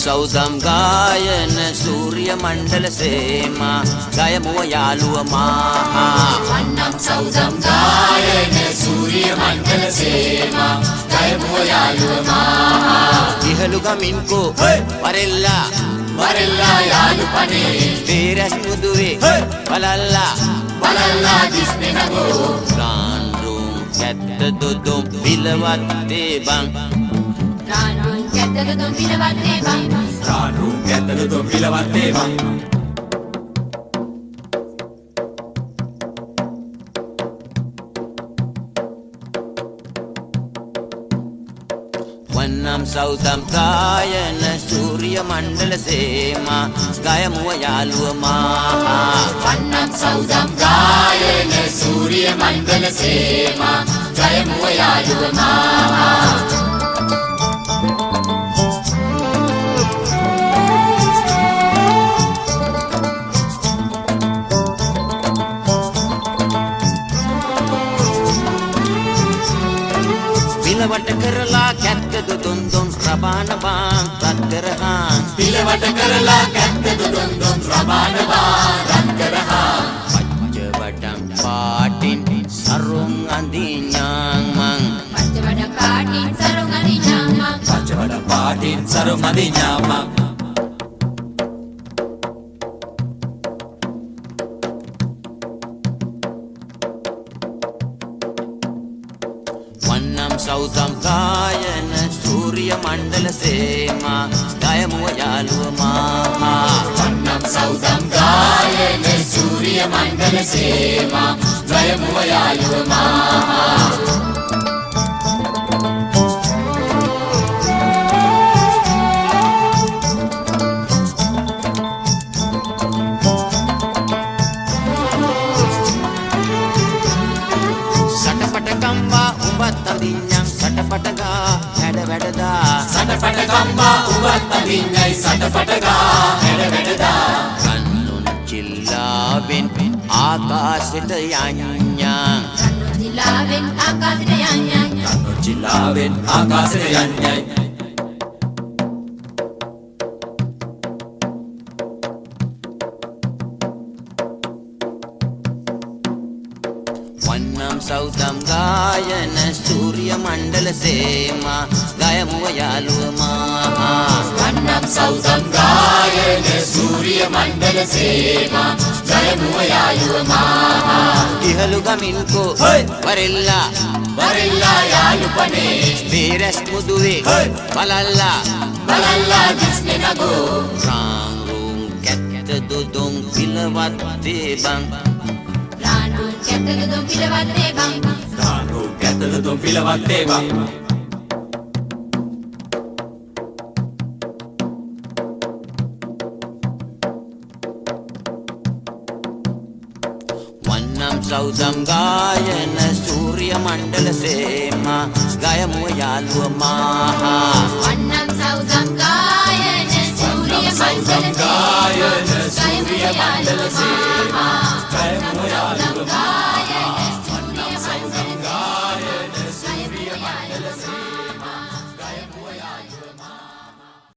සෞදම් ගායන සූර්ය මණ්ඩල සේමා ගයමුව යාළුව මා වන්නම් සෞදම් ගායන සූර්ය මණ්ඩල සේමා ගයමුව යාළුව මා ඉහළු ගමින්කෝ වරෙල්ලා යාළුපනේ පේරැස් මුදුවේ බලල්ලා දිස්නේ නගෝ රාන්රුම් කැත්ත දොදොම් පිලවත්තේ බං රානුන් කැතල දොම් පිලවත්තේ බං වන්නම් සෞදම් ගායන සූර්ය මණ්ඩල සේමා ගයමුව යාළුව මා වන්නම් සෞදම් ගායන සූර්ය මණ්ඩල සේමා ගයමුව යාළුව මා පිලවට කරලා කැත්ත දුදුම් රබාන බාන් රත් කරහාන් පිලවට කරලා කැත්ත දුදුම් රබාන බාන් රත් කරහාන් පච්චවඩම් පාටින් සරුන් අඳින්නාන් මං පච්චවඩම් පාටින් සරුන් අඳින්නාන් මං වන්නම් සෞදම් ගායන සූර්ය මණ්ඩල සේමා ගයමුව යාළුව මා වන්නම් සෞදම් ගායන සූර්ය මණ්ඩල සේමා ගයමුව යාළුව මා සටපටගා හැඩ වැඩදා සටපටකම්බා උවත් අදින්නයි සටපටගා හැඩ වැඩදා කන්නුන් චිල්ලාවෙන් ආකාශෙට යඤ්ඤා චිලාවෙන් ආකාශයට යන්නයි වන්නම් සෞදම් ගායන සූර්ය මණ්ඩල සේමා ගයමුව යාළුව මා වන්නම් සෞදම් ගායන සූර්ය මණ්ඩල සේමා ගයමුව යාළුව මා ඉහළු ගමින්කෝ වරෙල්ලා යාළුපනේ පේරැස් මුදුවේ බලල්ලා දිස්නේ නගෝ රාන්රුම් කැත්ත දුදුම් පිලවත්තේ බං රානුන් කැතල දොම් පිලවත්තේ බං වන්නම් සෞදම් ගායන සූර්ය මණ්ඩල සේමා ගයමුව යාළුව මා වන්නම් සෞදම් ගායන සූර්ය මණ්ඩල සේමා